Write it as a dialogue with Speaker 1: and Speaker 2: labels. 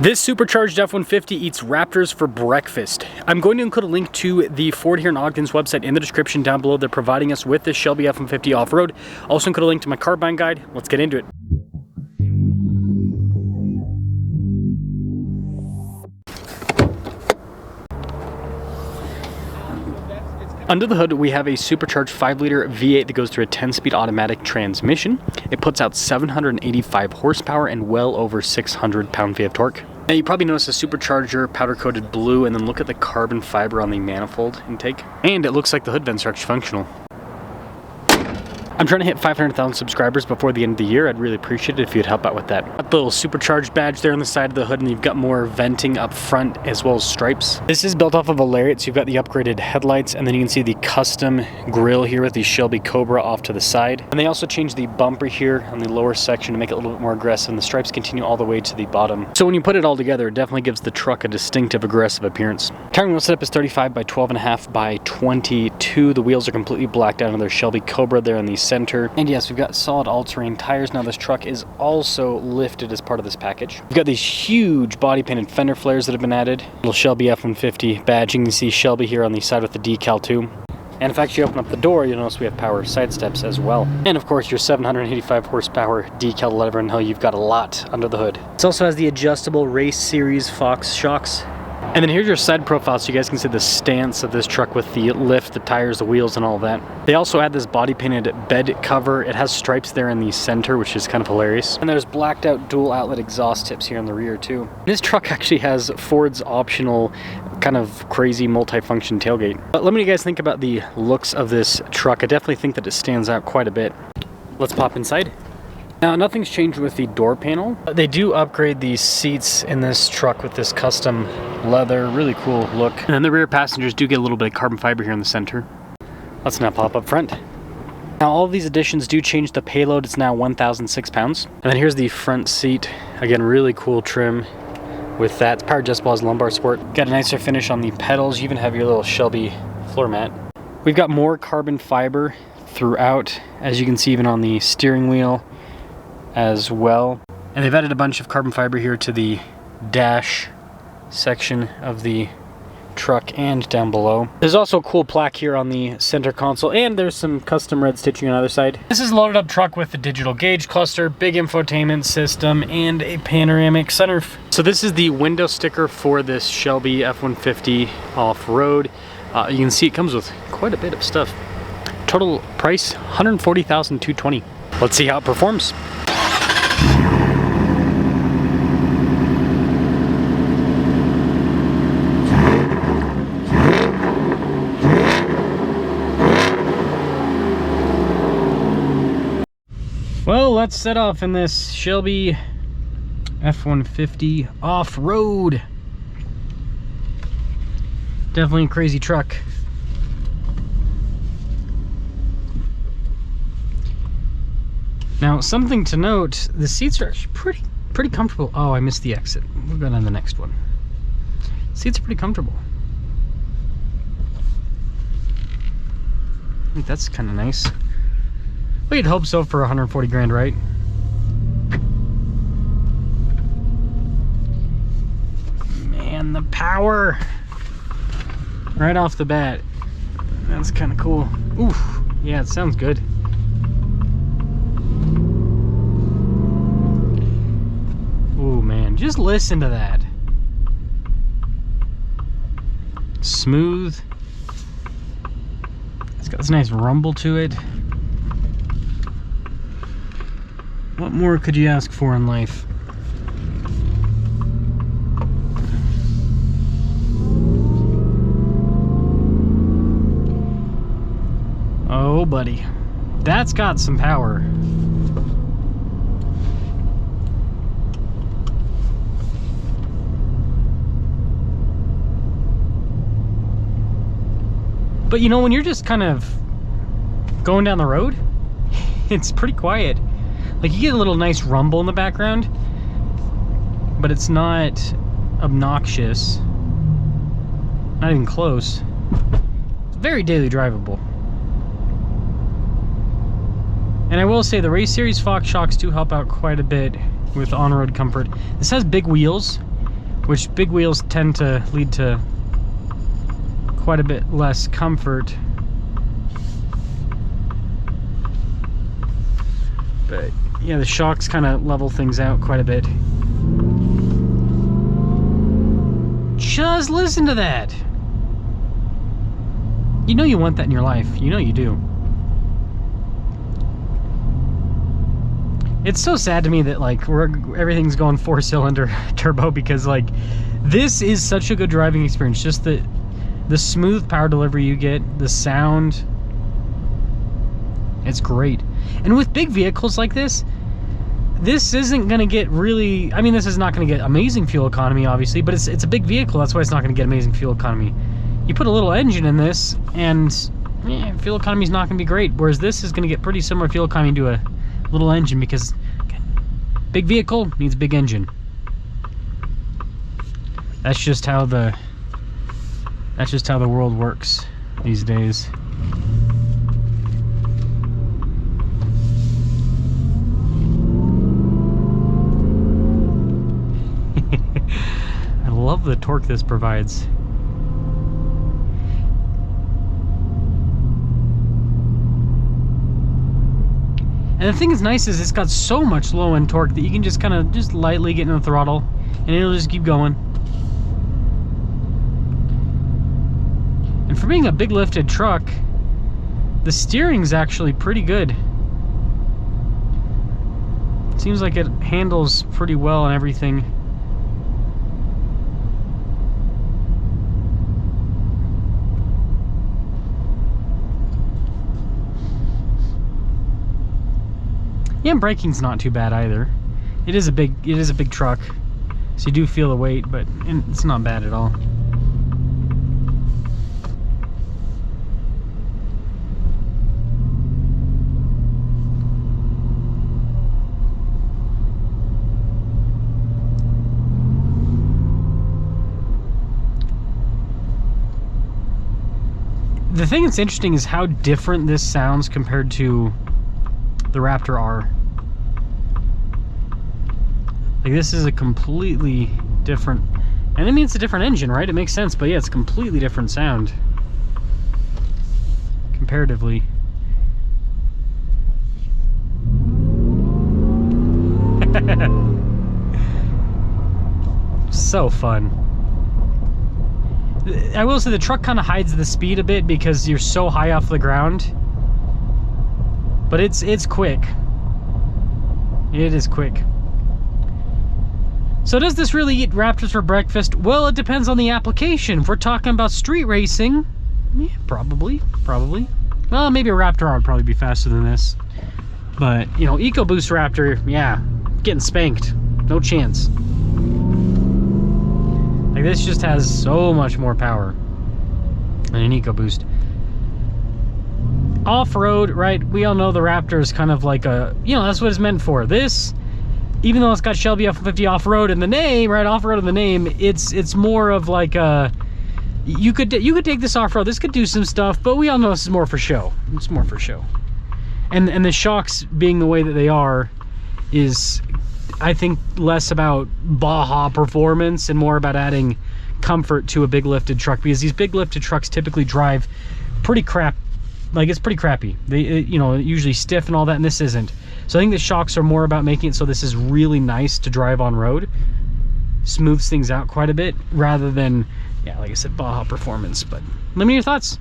Speaker 1: This supercharged F-150 eats Raptors for breakfast. I'm going to include a link to the Ford here in Ogden's website in the description down below. They're providing us with this Shelby F-150 Off-Road. Also include a link to my car buying guide. Let's get into it. Under the hood, we have a supercharged 5-liter V8 that goes through a 10-speed automatic transmission. It puts out 785 horsepower and well over 600 pound-feet of torque. Now, you probably notice the supercharger powder-coated blue, and then look at the carbon fiber on the manifold intake. And it looks like the hood vents are actually functional. I'm trying to hit 500,000 subscribers before the end of the year. I'd really appreciate it if you'd help out with that. Got the little supercharged badge there on the side of the hood, and you've got more venting up front as well as stripes. This is built off of a Lariat, so you've got the upgraded headlights, and then you can see the custom grille here with the Shelby Cobra off to the side. And they also changed the bumper here on the lower section to make it a little bit more aggressive, and the stripes continue all the way to the bottom. So when you put it all together, it definitely gives the truck a distinctive aggressive appearance. Tire wheel setup is 35 by 12.5 by 22. The wheels are completely blacked out on their Shelby Cobra there in the center. And yes, we've got solid all-terrain tires. Now this truck is also lifted as part of this package. We've got these huge body painted fender flares that have been added. Little Shelby F-150 badge. You can see Shelby here on the side with the decal too. And in fact, you open up the door, you'll notice we have power side steps as well. And of course, your 785 horsepower decal to let everyone know you've got a lot under the hood. This also has the adjustable race series Fox shocks. And then here's your side profile, so you guys can see the stance of this truck with the lift, the tires, the wheels, and all of that. They also add this body painted bed cover. It has stripes there in the center, which is kind of hilarious. And there's blacked out dual outlet exhaust tips here in the rear too. This truck actually has Ford's optional kind of crazy multi-function tailgate. But let me know what you guys think about the looks of this truck. I definitely think that it stands out quite a bit. Let's pop inside. Now, nothing's changed with the door panel. They do upgrade the seats in this truck with this custom leather, really cool look. And then the rear passengers do get a little bit of carbon fiber here in the center. Let's now pop up front. Now, all of these additions do change the payload. It's now 1,006 pounds. And then here's the front seat. Again, really cool trim with that. It's power adjustable as lumbar support. Got a nicer finish on the pedals. You even have your little Shelby floor mat. We've got more carbon fiber throughout, as you can see even on the steering wheel as well. And they've added a bunch of carbon fiber here to the dash section of the truck and down below. There's also a cool plaque here on the center console, and there's some custom red stitching on the other side. This is a loaded up truck with a digital gauge cluster, big infotainment system, and a panoramic sunroof. So this is the window sticker for this Shelby F-150 Off-Road. You can see it comes with quite a bit of stuff. Total price, $140,220. Let's see how it performs. Well, let's set off in this Shelby F-150 Off-Road. Definitely a crazy truck. Now, something to note, the seats are actually pretty comfortable. Oh, I missed the exit. We'll go on the next one. Seats are pretty comfortable. I think that's kind of nice. Well, you'd hope so for 140 grand, right? Man, the power right off the bat. That's kind of cool. Oof, yeah, it sounds good. Oh man, just listen to that. Smooth. It's got this nice rumble to it. What more could you ask for in life? Oh, buddy. That's got some power. But you know, when you're just kind of going down the road, it's pretty quiet. Like, you get a little nice rumble in the background, but it's not obnoxious. Not even close. It's very daily drivable. And I will say the Race Series Fox shocks do help out quite a bit with on-road comfort. This has big wheels, which big wheels tend to lead to quite a bit less comfort. But yeah, the shocks kind of level things out quite a bit. Just listen to that. You know you want that in your life. You know you do. It's so sad to me that like everything's going 4-cylinder turbo, because like this is such a good driving experience. Just the smooth power delivery you get, the sound, it's great. And with big vehicles like this isn't gonna get really, I mean, this is not gonna get amazing fuel economy, obviously, but it's a big vehicle. That's why it's not gonna get amazing fuel economy. You put a little engine in this, and fuel economy is not gonna be great. Whereas this is gonna get pretty similar fuel economy to a little engine, because again, big vehicle needs big engine. That's just how the world works these days. I love the torque this provides. And the thing that's nice is it's got so much low-end torque that you can just kind of just lightly get in the throttle and it'll just keep going. And for being a big lifted truck, the steering's actually pretty good. It seems like it handles pretty well and everything. Yeah, and braking's not too bad either. It is a big truck, so you do feel the weight, but it's not bad at all. The thing that's interesting is how different this sounds compared to the Raptor R. Like, this is a completely different, and I mean, it's a different engine, right? It makes sense, but yeah, it's a completely different sound comparatively. So fun. I will say the truck kind of hides the speed a bit because you're so high off the ground. But it's quick. It is quick. So does this really eat Raptors for breakfast? Well, it depends on the application. If we're talking about street racing, yeah, probably. Well, maybe a Raptor R would probably be faster than this. But, you know, EcoBoost Raptor, yeah, getting spanked. No chance. Like, this just has so much more power than an EcoBoost. Off-road, right? We all know the Raptor is kind of like a, you know, that's what it's meant for. This, even though it's got Shelby F-150 Off-Road in the name, right? Off-road in the name, it's more of like a, you could take this off-road. This could do some stuff, but we all know this is more for show. It's more for show. And the shocks being the way that they are is, I think, less about Baja performance and more about adding comfort to a big lifted truck, because these big lifted trucks typically drive pretty crap. Like, it's pretty crappy. They, you know, usually stiff and all that, and this isn't. So I think the shocks are more about making it so this is really nice to drive on road. Smooths things out quite a bit, rather than, yeah, like I said, Baja performance. But let me know your thoughts.